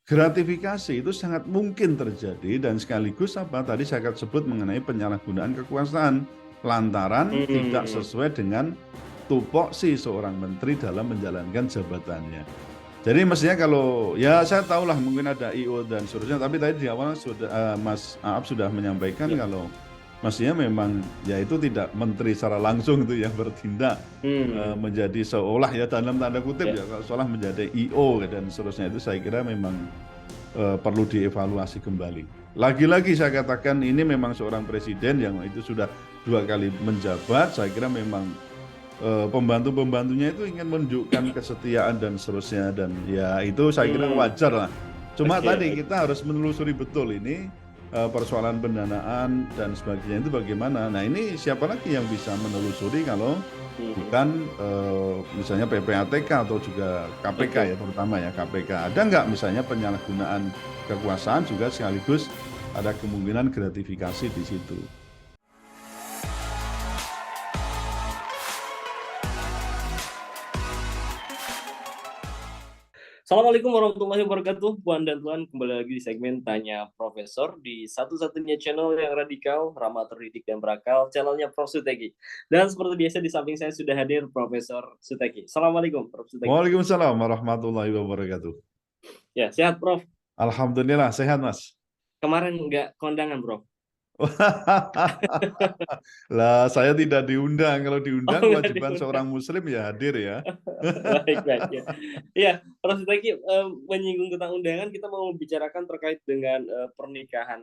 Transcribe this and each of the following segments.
gratifikasi itu sangat mungkin terjadi dan sekaligus tadi saya akan sebut mengenai penyalahgunaan kekuasaan lantaran tidak sesuai dengan tupoksi seorang menteri dalam menjalankan jabatannya. Jadi mestinya kalau ya saya tahulah mungkin ada IO dan seterusnya, tapi tadi di awal sudah Mas Aap sudah menyampaikan kalau mestinya memang ya itu tidak menteri secara langsung itu yang bertindak menjadi seolah ya dalam tanda kutip ya seolah menjadi IO dan seterusnya, itu saya kira memang perlu dievaluasi kembali. Lagi-lagi saya katakan ini memang seorang presiden yang itu sudah 2 kali menjabat, saya kira memang pembantu-pembantunya itu ingin menunjukkan kesetiaan dan seterusnya, dan ya itu saya kira wajar lah. Cuma tadi kita harus menelusuri betul ini persoalan pendanaan dan sebagainya itu bagaimana. Nah ini siapa lagi yang bisa menelusuri kalau bukan misalnya PPATK atau juga KPK ya, terutama ya KPK. Ada nggak misalnya penyalahgunaan kekuasaan juga sekaligus ada kemungkinan gratifikasi di situ. Assalamualaikum warahmatullahi wabarakatuh, Puan dan Tuan. Kembali lagi di segmen Tanya Profesor di satu-satunya channel yang radikal, ramah terdidik dan berakal, channelnya Prof. Suteki. Dan seperti biasa di samping saya sudah hadir Profesor Suteki. Assalamualaikum, Prof. Suteki. Waalaikumsalam warahmatullahi wabarakatuh. Ya, sehat, Prof? Alhamdulillah, sehat, Mas. Kemarin nggak kondangan, Prof? Lah, saya tidak diundang. Kalau diundang, nggak kewajiban diundang. seorang muslim ya hadir ya. Baik ya. Iya, Prof. Suteki, menyinggung tentang undangan, kita mau membicarakan terkait dengan pernikahan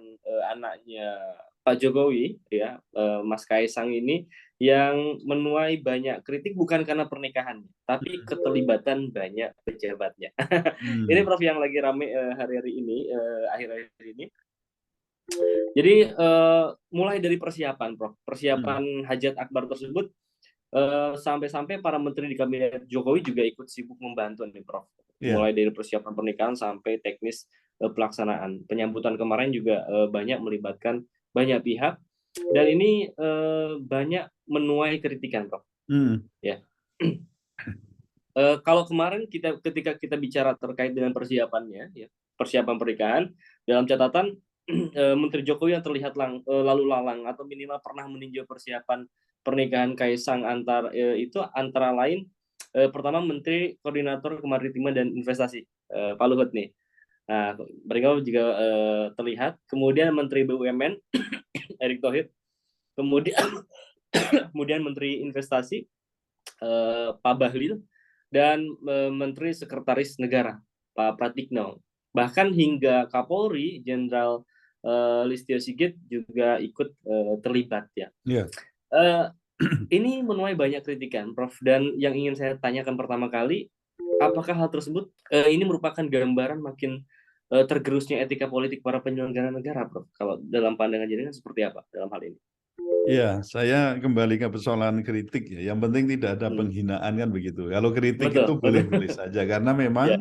anaknya Pak Jokowi, ya, Mas Kaisang ini, yang menuai banyak kritik bukan karena pernikahannya, tapi keterlibatan banyak pejabatnya. Ini Prof yang lagi rame hari-hari ini, akhir-akhir ini. Jadi mulai dari persiapan, Prof. Persiapan hajat akbar tersebut sampai-sampai para menteri di kabinet Jokowi juga ikut sibuk membantu nih, Prof. Mulai dari persiapan pernikahan sampai teknis pelaksanaan. Penyambutan kemarin juga banyak melibatkan banyak pihak dan ini banyak menuai kritikan, Prof. Ya. Kalau kemarin ketika kita bicara terkait dengan persiapannya, ya, persiapan pernikahan, dalam catatan Menteri Jokowi yang terlihat lalu lalang atau minimal pernah meninjau persiapan pernikahan Kaisang antara lain pertama Menteri Koordinator Kemaritiman dan Investasi Pak Luhut nih. Nah, beliau juga terlihat. Kemudian Menteri BUMN Erick Thohir, kemudian Menteri Investasi Pak Bahlil, dan Menteri Sekretaris Negara Pak Pratikno. Bahkan hingga Kapolri Jenderal Listio Sigit juga ikut terlibat ya. Ini menuai banyak kritikan, Prof. Dan yang ingin saya tanyakan pertama kali, apakah hal tersebut ini merupakan gambaran makin tergerusnya etika politik para penyelenggara negara, Prof? Kalau dalam pandangan jenengan seperti apa dalam hal ini? Ya, saya kembali ke persoalan kritik ya. Yang penting tidak ada penghinaan kan begitu. Kalau kritik itu boleh-boleh saja karena memang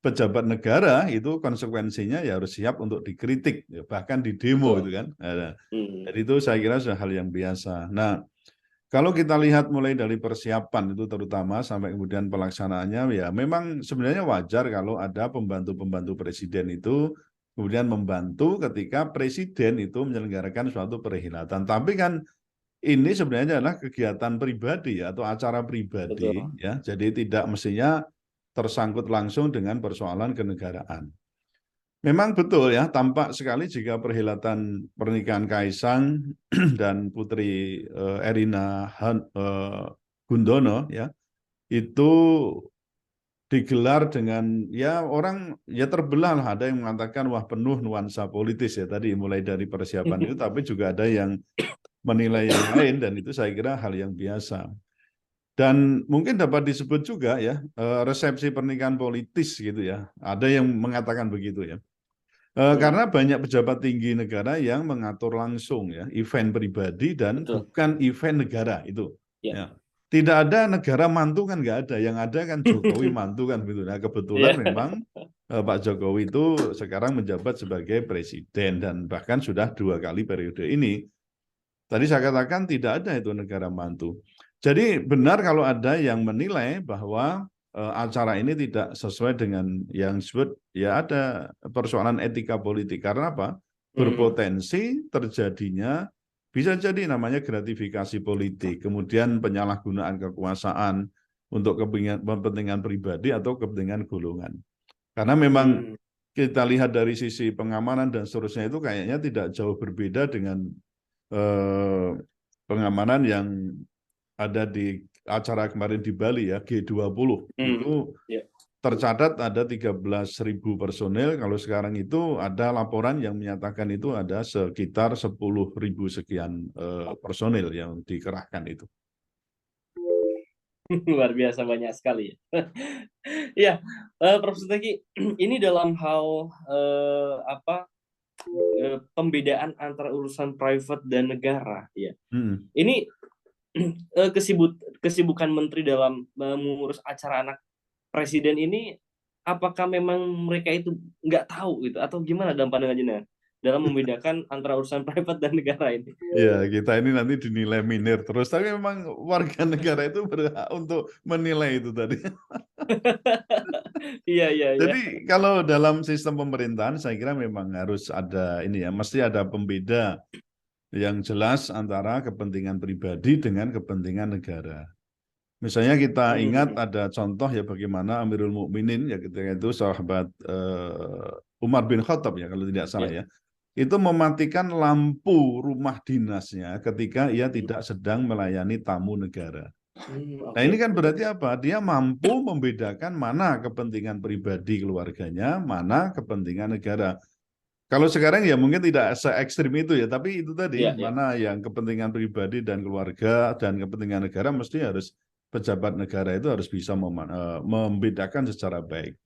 pejabat negara itu konsekuensinya ya harus siap untuk dikritik, ya, bahkan di demo gitu kan. Jadi itu saya kira sudah hal yang biasa. Nah, kalau kita lihat mulai dari persiapan itu terutama sampai kemudian pelaksanaannya, ya memang sebenarnya wajar kalau ada pembantu-pembantu presiden itu kemudian membantu ketika presiden itu menyelenggarakan suatu perhelatan. Tapi kan ini sebenarnya adalah kegiatan pribadi ya, atau acara pribadi ya. Jadi tidak mestinya tersangkut langsung dengan persoalan kenegaraan. Memang betul ya, tampak sekali jika perhelatan pernikahan Kaisang dan Putri Erina Gudono ya, itu digelar dengan ya orang ya terbelah lah, ada yang mengatakan wah penuh nuansa politis ya tadi mulai dari persiapan itu, tapi juga ada yang menilai yang lain dan itu saya kira hal yang biasa. Dan mungkin dapat disebut juga ya resepsi pernikahan politis gitu ya. Ada yang mengatakan begitu ya. Karena banyak pejabat tinggi negara yang mengatur langsung ya event pribadi dan bukan event negara itu. Ya. Tidak ada negara mantu kan nggak ada. Yang ada kan Jokowi mantu kan begitu. Nah kebetulan memang Pak Jokowi itu sekarang menjabat sebagai presiden dan bahkan sudah 2 kali periode ini. Tadi saya katakan tidak ada itu negara mantu. Jadi benar kalau ada yang menilai bahwa acara ini tidak sesuai dengan yang disebut, ya ada persoalan etika politik. Karena apa? Berpotensi terjadinya, bisa jadi namanya gratifikasi politik, kemudian penyalahgunaan kekuasaan untuk kepentingan pribadi atau kepentingan golongan. Karena memang kita lihat dari sisi pengamanan dan seterusnya itu kayaknya tidak jauh berbeda dengan pengamanan yang ada di acara kemarin di Bali ya, G20. Itu tercatat ada 13.000 personel, kalau sekarang itu ada laporan yang menyatakan itu ada sekitar 10.000 sekian personel yang dikerahkan itu. Luar biasa banyak sekali ya. Iya, Prof. Suteki, ini dalam hal pembedaan antara urusan private dan negara ya. Ini kesibukan menteri dalam mengurus acara anak presiden ini, apakah memang mereka itu nggak tahu gitu atau gimana dalam pandangan jenengan dalam membedakan antara urusan private dan negara ini? Ya, kita ini nanti dinilai minir terus, tapi memang warga negara itu berhak untuk menilai itu tadi. Iya. Jadi kalau dalam sistem pemerintahan saya kira memang harus ada ini ya, mesti ada pembeda yang jelas antara kepentingan pribadi dengan kepentingan negara. Misalnya kita ingat ada contoh ya bagaimana Amirul Mukminin ya ketika itu sahabat Umar bin Khattab ya kalau tidak salah ya, itu mematikan lampu rumah dinasnya ketika ia tidak sedang melayani tamu negara. Nah ini kan berarti apa? Dia mampu membedakan mana kepentingan pribadi keluarganya, mana kepentingan negara. Kalau sekarang ya mungkin tidak se-ekstrim itu ya, tapi itu tadi mana yang kepentingan pribadi dan keluarga dan kepentingan negara, mesti harus pejabat negara itu harus bisa membedakan secara baik.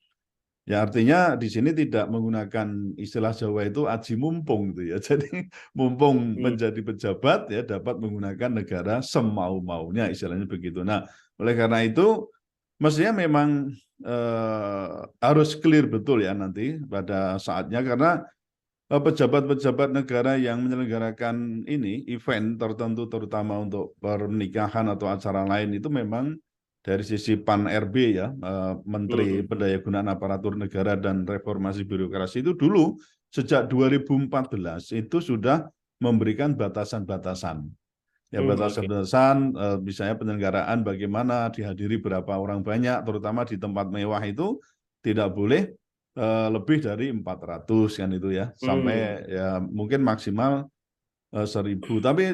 Ya artinya di sini tidak menggunakan istilah Jawa itu aji mumpung gitu ya. Jadi mumpung menjadi pejabat ya dapat menggunakan negara semau-maunya, istilahnya begitu. Nah, oleh karena itu mestinya memang harus clear betul ya nanti pada saatnya, karena pejabat-pejabat negara yang menyelenggarakan ini event tertentu terutama untuk pernikahan atau acara lain itu memang dari sisi Pan-RB ya, Menteri Pendayagunaan Aparatur Negara dan Reformasi Birokrasi itu dulu sejak 2014 itu sudah memberikan batasan-batasan. Ya batasan-batasan misalnya penyelenggaraan bagaimana, dihadiri berapa orang banyak, terutama di tempat mewah itu tidak boleh lebih dari 400 kan itu ya, sampai ya mungkin maksimal 1.000, tapi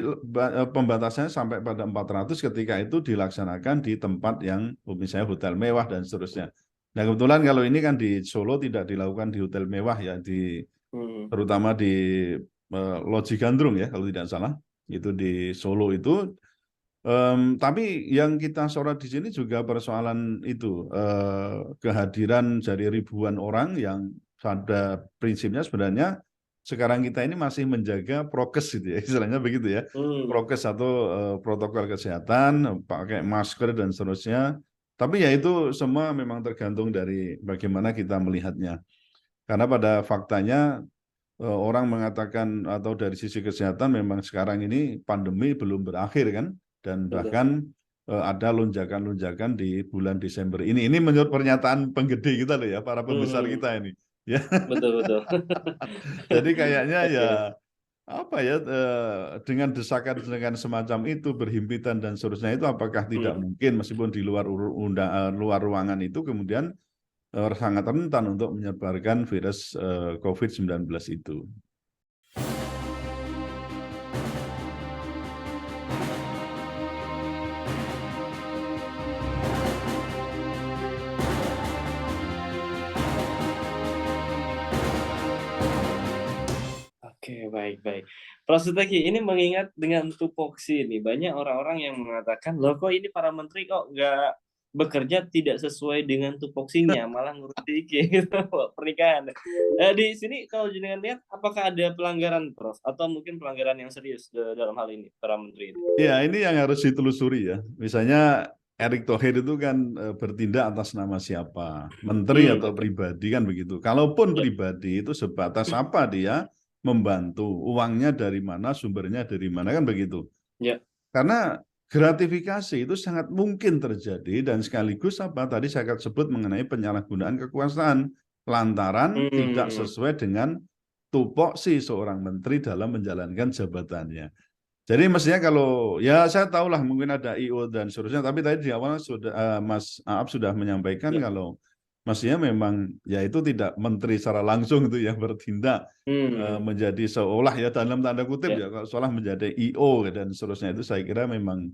pembatasannya sampai pada 400 ketika itu dilaksanakan di tempat yang misalnya hotel mewah dan seterusnya. Nah kebetulan kalau ini kan di Solo tidak dilakukan di hotel mewah ya, terutama di Loji Gandrung ya kalau tidak salah, itu di Solo itu. Tapi yang kita sorot di sini juga persoalan itu kehadiran dari ribuan orang yang pada prinsipnya sebenarnya sekarang kita ini masih menjaga prokes gitu ya, istilahnya begitu ya, prokes atau protokol kesehatan, pakai masker dan seterusnya. Tapi ya itu semua memang tergantung dari bagaimana kita melihatnya. Karena pada faktanya orang mengatakan atau dari sisi kesehatan memang sekarang ini pandemi belum berakhir kan, dan bahkan ada lonjakan-lonjakan di bulan Desember ini. Ini menurut pernyataan penggede kita loh ya, para pembesar kita ini. Ya. Betul. Jadi kayaknya ya apa ya, dengan desakan-desakan semacam itu berhimpitan dan seterusnya itu apakah tidak mungkin meskipun di luar ruangan itu kemudian sangat rentan untuk menyebarkan virus COVID-19 itu. Oke, baik. Prof. Suteki, ini mengingat dengan tupoksi ini, banyak orang-orang yang mengatakan, loh kok ini para menteri kok nggak bekerja tidak sesuai dengan tupoksinya, malah ngurusi gitu, pernikahan. Di sini kalau jenengan lihat, apakah ada pelanggaran, Prof? Atau mungkin pelanggaran yang serius dalam hal ini, para menteri ini? Ya, ini yang harus ditelusuri ya. Misalnya Erick Thohir itu kan bertindak atas nama siapa? Menteri atau pribadi kan begitu. Kalaupun pribadi itu sebatas apa dia membantu, uangnya dari mana, sumbernya dari mana kan begitu. Karena gratifikasi itu sangat mungkin terjadi dan sekaligus apa tadi saya sebut mengenai penyalahgunaan kekuasaan lantaran tidak sesuai dengan tupoksi seorang menteri dalam menjalankan jabatannya. Jadi mestinya kalau ya saya tahulah mungkin ada IO dan seterusnya, tapi tadi di awal sudah Mas Aap sudah menyampaikan kalau mestinya memang ya itu tidak menteri secara langsung itu yang bertindak menjadi seolah ya dalam tanda kutip ya seolah menjadi IO dan seterusnya itu saya kira memang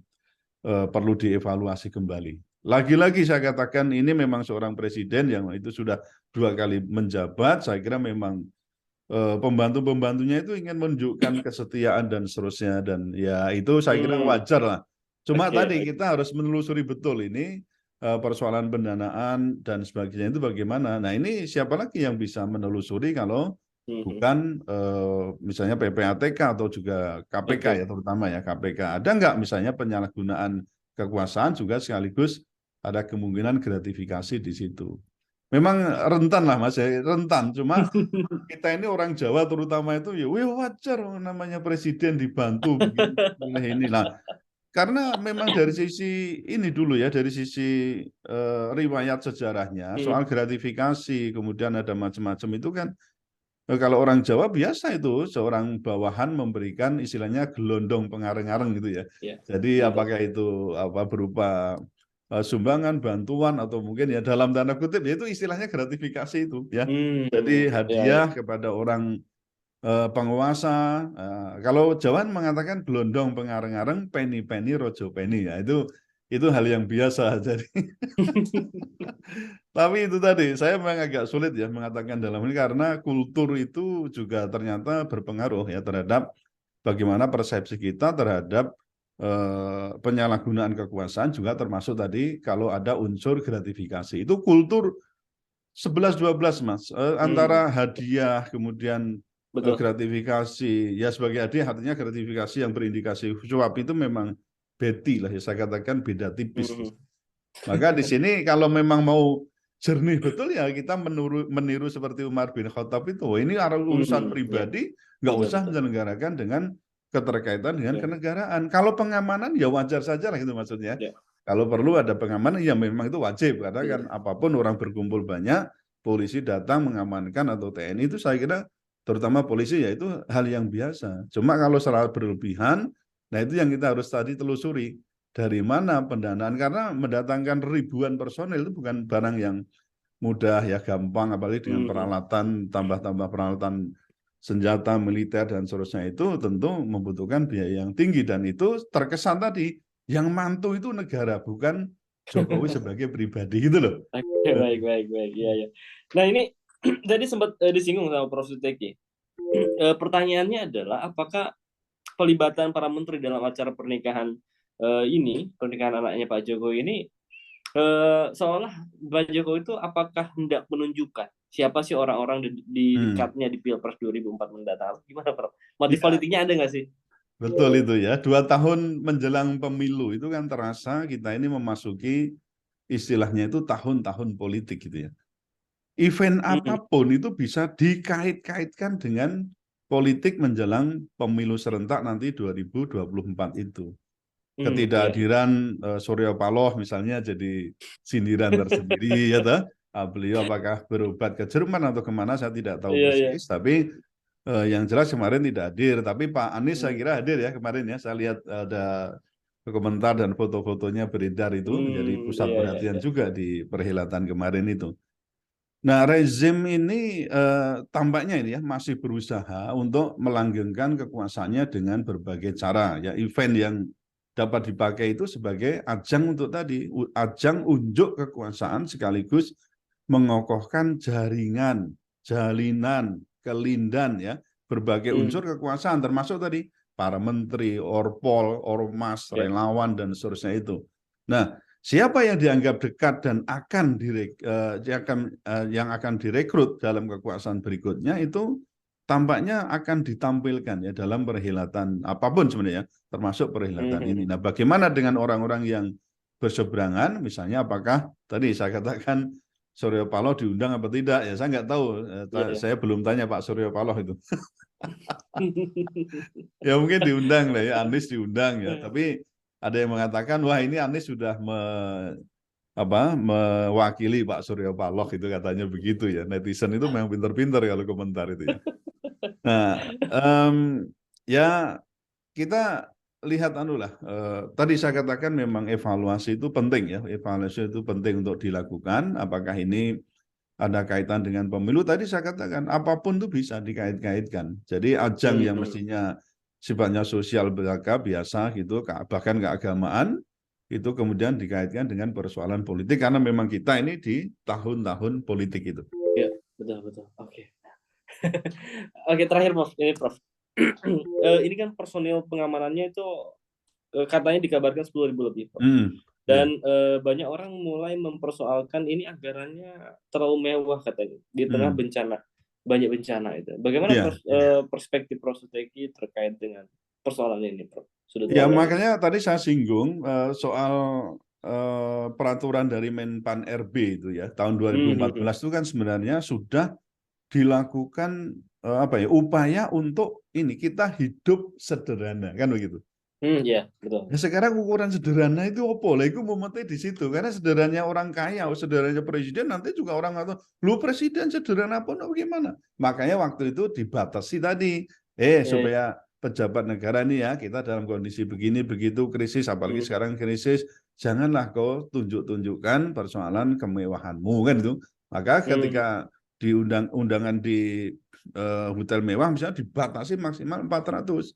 perlu dievaluasi kembali. Lagi-lagi saya katakan ini memang seorang presiden yang itu sudah 2 kali menjabat, saya kira memang pembantu-pembantunya itu ingin menunjukkan kesetiaan dan seterusnya dan ya itu saya kira wajar lah. Cuma tadi kita harus menelusuri betul ini persoalan pendanaan dan sebagainya itu bagaimana. Nah ini siapa lagi yang bisa menelusuri kalau bukan misalnya PPATK atau juga KPK ya terutama ya KPK. Ada nggak misalnya penyalahgunaan kekuasaan juga sekaligus ada kemungkinan gratifikasi di situ. Memang rentan lah Mas, ya, rentan. Cuma kita ini orang Jawa terutama itu ya wajar namanya presiden dibantu oleh ini lah. Karena memang dari sisi ini dulu ya, dari sisi riwayat sejarahnya soal gratifikasi, kemudian ada macam-macam itu kan kalau orang Jawa biasa itu seorang bawahan memberikan istilahnya gelondong pengareng-areng gitu ya. Jadi apakah itu apa berupa sumbangan, bantuan atau mungkin ya dalam tanda kutip ya itu istilahnya gratifikasi itu ya. Jadi hadiah kepada orang penguasa. Kalau Jawa mengatakan gelondong pengareng-areng, penny-penny rojo penny ya itu hal yang biasa. Jadi tapi itu tadi saya memang agak sulit ya mengatakan dalam ini karena kultur itu juga ternyata berpengaruh ya terhadap bagaimana persepsi kita terhadap penyalahgunaan kekuasaan juga termasuk tadi kalau ada unsur gratifikasi. Itu kultur 11-12 Mas. Antara hadiah kemudian gratifikasi. Ya sebagai hadiah artinya gratifikasi yang berindikasi suap itu memang beti lah ya saya katakan beda tipis. Maka di sini kalau memang mau jernih betul ya kita meniru seperti Umar bin Khattab itu. Ini urusan pribadi nggak usah menyelenggarakan dengan keterkaitan dengan kenegaraan. Kalau pengamanan ya wajar saja lah itu maksudnya. Kalau perlu ada pengamanan ya memang itu wajib karena kan apapun orang berkumpul banyak, polisi datang mengamankan atau TNI itu saya kira terutama polisi ya itu hal yang biasa. Cuma kalau secara berlebihan, nah itu yang kita harus tadi telusuri dari mana pendanaan karena mendatangkan ribuan personil itu bukan barang yang mudah ya gampang apalagi dengan peralatan tambah-tambah peralatan senjata militer dan seterusnya itu tentu membutuhkan biaya yang tinggi dan itu terkesan tadi yang mantu itu negara bukan Jokowi sebagai pribadi gitu loh. Baik ya. Nah ini tadi sempat disinggung sama Prof. Suteki. Pertanyaannya adalah apakah pelibatan para menteri dalam acara pernikahan pernikahan anaknya Pak Jokowi ini seolah Pak Jokowi itu apakah hendak menunjukkan siapa sih orang-orang di dekatnya di Pilpres 2004 mendatang? Gimana Prof? Motif politiknya ada nggak sih? Betul itu ya. 2 tahun menjelang pemilu itu kan terasa kita ini memasuki istilahnya itu tahun-tahun politik gitu ya. Event apapun itu bisa dikait-kaitkan dengan politik menjelang pemilu serentak nanti 2024 itu. Ketidakhadiran Surya Paloh misalnya jadi sindiran tersendiri ya toh. Beliau apakah berobat ke Jerman atau kemana saya tidak tahu persis, tapi yang jelas kemarin tidak hadir. Tapi Pak Anies saya kira hadir ya kemarin ya. Saya lihat ada komentar dan foto-fotonya beredar itu menjadi pusat perhatian juga di perhelatan kemarin itu. Nah rezim ini tampaknya ini ya masih berusaha untuk melanggengkan kekuasaannya dengan berbagai cara ya event yang dapat dipakai itu sebagai ajang untuk tadi ajang unjuk kekuasaan sekaligus mengokohkan jaringan, jalinan, kelindan ya berbagai unsur kekuasaan termasuk tadi para menteri, orpol, ormas, relawan dan seterusnya itu. Nah, siapa yang dianggap dekat dan yang akan direkrut dalam kekuasaan berikutnya itu tampaknya akan ditampilkan ya dalam perhelatan apapun sebenarnya termasuk perhelatan ini. Nah, bagaimana dengan orang-orang yang berseberangan misalnya apakah tadi saya katakan Surya Paloh diundang apa tidak ya saya nggak tahu saya belum tanya Pak Surya Paloh itu ya mungkin diundang lah ya Anies diundang ya tapi Ada yang mengatakan, wah ini Anies sudah mewakili Pak Surya Paloh, itu katanya begitu ya. Netizen itu memang pinter-pinter kalau komentar itu ya. Nah, ya kita lihat tadi saya katakan memang evaluasi itu penting ya. Evaluasi itu penting untuk dilakukan. Apakah ini ada kaitan dengan pemilu? Tadi saya katakan apapun itu bisa dikait-kaitkan. Jadi ajang yang mestinya sifatnya sosial belaka biasa gitu, bahkan keagamaan, itu kemudian dikaitkan dengan persoalan politik karena memang kita ini di tahun-tahun politik itu. Ya, betul. Oke. Oke, terakhir Prof. Ini Prof. Ini kan personil pengamanannya itu katanya dikabarkan 10.000 lebih, Prof. Dan banyak orang mulai mempersoalkan ini anggarannya terlalu mewah katanya di tengah banyak bencana itu. Bagaimana perspektif Prof. Suteki terkait dengan persoalan ini, Prof? Ya, makanya tadi saya singgung soal peraturan dari Menpan RB itu ya, tahun 2014 itu kan sebenarnya sudah dilakukan upaya untuk ini kita hidup sederhana, kan begitu. Iya, betul. Nah, sekarang ukuran sederhana itu apa? Lah itu momentnya di situ. Karena sederhananya orang kaya, sederhananya presiden, nanti juga orang atau lu presiden sederhana pun bagaimana? Makanya waktu itu dibatasi tadi. Supaya pejabat negara ini ya, kita dalam kondisi begini, begitu krisis, apalagi sekarang krisis, janganlah kau tunjukkan persoalan kemewahanmu, kan itu. Maka ketika di undangan di hotel mewah misalnya dibatasi maksimal 400.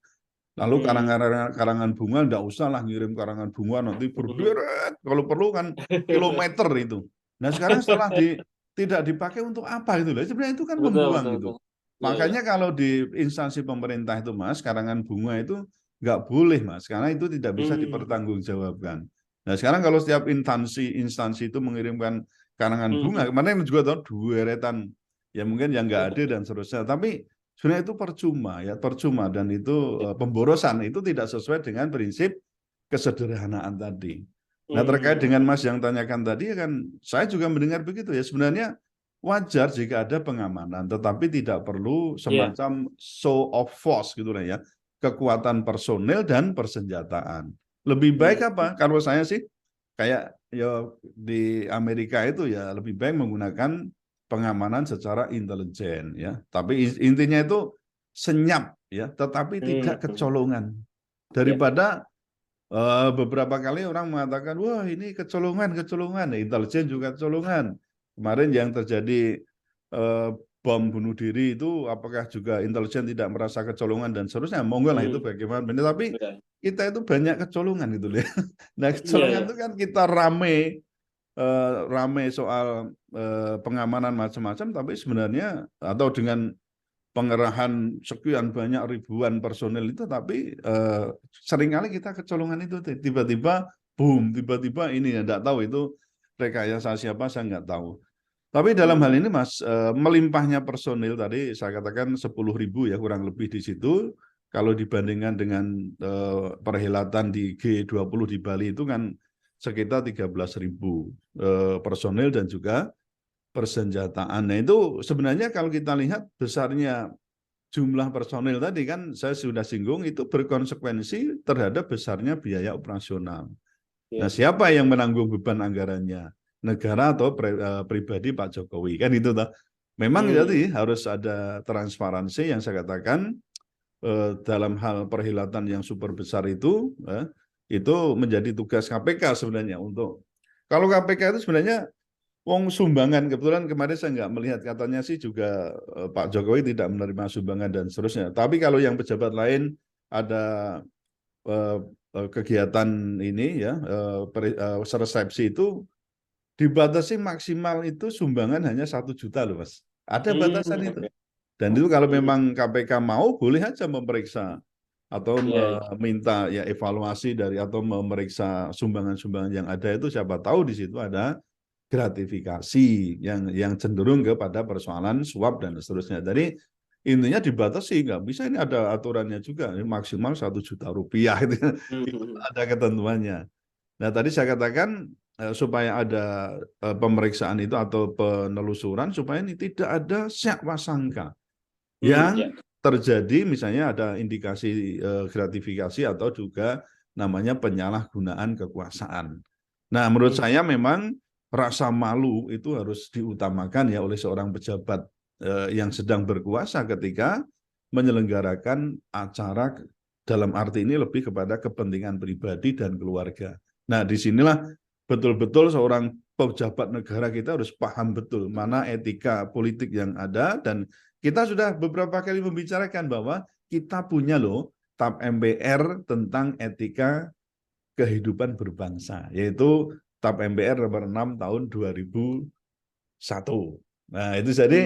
Lalu karangan bunga enggak usah lah ngirim karangan bunga, nanti berderet kalau perlu kan kilometer itu. Nah sekarang setelah tidak dipakai untuk apa itu? Sebenarnya itu kan membuang gitu. Makanya kalau di instansi pemerintah itu Mas, karangan bunga itu nggak boleh Mas, karena itu tidak bisa dipertanggungjawabkan. Nah sekarang kalau setiap instansi itu mengirimkan karangan bunga, kemarin juga tahu deretan ya mungkin yang nggak ada dan seterusnya, tapi sebenarnya itu percuma dan itu pemborosan, itu tidak sesuai dengan prinsip kesederhanaan tadi. Nah terkait dengan Mas yang tanyakan tadi kan saya juga mendengar begitu ya, sebenarnya wajar jika ada pengamanan, tetapi tidak perlu semacam show of force gitu lah ya, kekuatan personel dan persenjataan. Lebih baik apa? Kalau saya sih kayak ya di Amerika itu ya lebih baik menggunakan pengamanan secara intelijen ya. Tapi intinya itu senyap ya, tetapi tidak kecolongan. Daripada beberapa kali orang mengatakan wah ini kecolongan, intelijen juga kecolongan. Kemarin yang terjadi bom bunuh diri itu apakah juga intelijen tidak merasa kecolongan dan seterusnya, monggo lah itu bagaimana. Tapi kita itu banyak kecolongan gitu ya. Nah kecolongan itu kan kita rame soal pengamanan macam-macam, tapi sebenarnya atau dengan pengerahan sekian banyak ribuan personel itu, tapi seringkali kita kecolongan itu tiba-tiba boom, tiba-tiba ini ya nggak tahu itu rekayasa siapa, saya nggak tahu. Tapi dalam hal ini Mas, melimpahnya personil tadi saya katakan 10.000 ya kurang lebih di situ. Kalau dibandingkan dengan perhelatan di G20 di Bali itu kan sekitar 13.000 personil dan juga persenjataan. Nah itu sebenarnya kalau kita lihat besarnya jumlah personil tadi kan saya sudah singgung, itu berkonsekuensi terhadap besarnya biaya operasional. Nah siapa yang menanggung beban anggarannya? Negara atau pribadi Pak Jokowi, kan itu toh. Memang jadi harus ada transparansi yang saya katakan dalam hal perhelatan yang super besar itu menjadi tugas KPK sebenarnya. Untuk kalau KPK itu sebenarnya wong sumbangan, kebetulan kemarin saya nggak melihat, katanya sih juga Pak Jokowi tidak menerima sumbangan dan seterusnya. Tapi kalau yang pejabat lain ada kegiatan ini ya resepsi itu dibatasi maksimal itu sumbangan hanya 1 juta loh Mas. Ada batasan itu. Dan itu kalau memang KPK mau boleh aja memeriksa atau meminta ya evaluasi dari atau memeriksa sumbangan-sumbangan yang ada itu, siapa tahu di situ ada gratifikasi yang cenderung kepada persoalan suap dan seterusnya. Jadi intinya dibatasi, nggak bisa, ini ada aturannya juga maksimal 1 juta rupiah itu ada ketentuannya. Nah tadi saya katakan supaya ada pemeriksaan itu atau penelusuran supaya ini tidak ada syakwa sangka yang terjadi, misalnya ada indikasi gratifikasi atau juga namanya penyalahgunaan kekuasaan. Nah, menurut saya memang rasa malu itu harus diutamakan ya oleh seorang pejabat yang sedang berkuasa ketika menyelenggarakan acara dalam arti ini lebih kepada kepentingan pribadi dan keluarga. Nah, disinilah betul-betul seorang pejabat negara kita harus paham betul mana etika politik yang ada, dan kita sudah beberapa kali membicarakan bahwa kita punya loh TAP MPR tentang etika kehidupan berbangsa, yaitu TAP MPR nomor 6 tahun 2001. Nah, itu jadi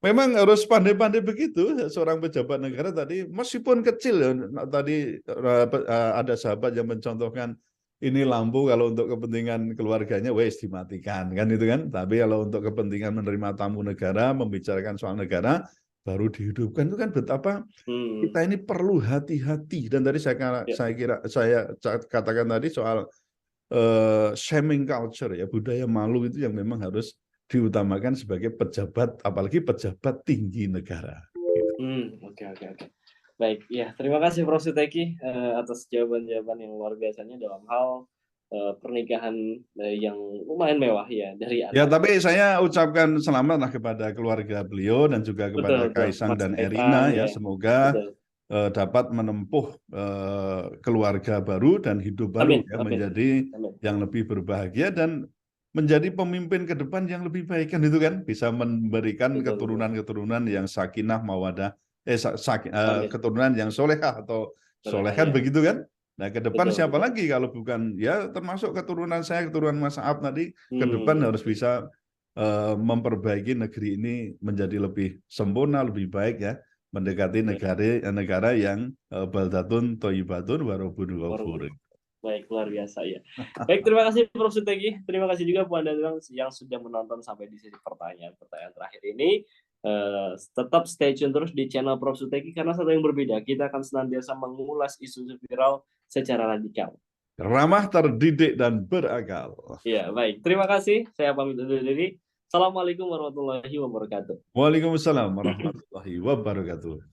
memang harus pandai-pandai begitu seorang pejabat negara tadi, meskipun kecil ya. Tadi ada sahabat yang mencontohkan ini lampu kalau untuk kepentingan keluarganya wes dimatikan kan itu kan, tapi kalau untuk kepentingan menerima tamu negara, membicarakan soal negara baru dihidupkan, itu kan betapa kita ini perlu hati-hati. Dan tadi saya katakan tadi soal shaming culture ya, budaya malu itu yang memang harus diutamakan sebagai pejabat, apalagi pejabat tinggi negara. Oke. Baik, ya terima kasih Prof. Suteki atas jawaban-jawaban yang luar biasanya dalam hal pernikahan yang lumayan mewah ya dari Ya, tapi saya ucapkan selamatlah kepada keluarga beliau dan juga kepada Kaisang dan Erina ya, semoga dapat menempuh keluarga baru dan hidup baru ya, menjadi yang lebih berbahagia dan menjadi pemimpin ke depan yang lebih baik kan, itu kan bisa memberikan keturunan-keturunan yang sakinah mawadah, keturunan yang solehah atau solehan begitu kan. Nah, ke depan siapa lagi kalau bukan ya termasuk keturunan saya, keturunan Mas Aab tadi, ke depan harus bisa memperbaiki negeri ini menjadi lebih sempurna, lebih baik ya, mendekati negara yang baldatun thayyibatun wa rabbun ghafur. Baik, luar biasa ya. Baik, terima kasih Prof. Suteki. Terima kasih juga Bu Anda yang sudah menonton sampai di sisi pertanyaan terakhir ini. Tetap stay tune terus di channel Prof. Suteki karena satu yang berbeda. Kita akan senantiasa mengulas isu viral secara radikal. Ramah, terdidik, dan berakal. Ya, baik. Terima kasih. Saya pamit undur diri. Assalamualaikum warahmatullahi wabarakatuh. Waalaikumsalam warahmatullahi wabarakatuh.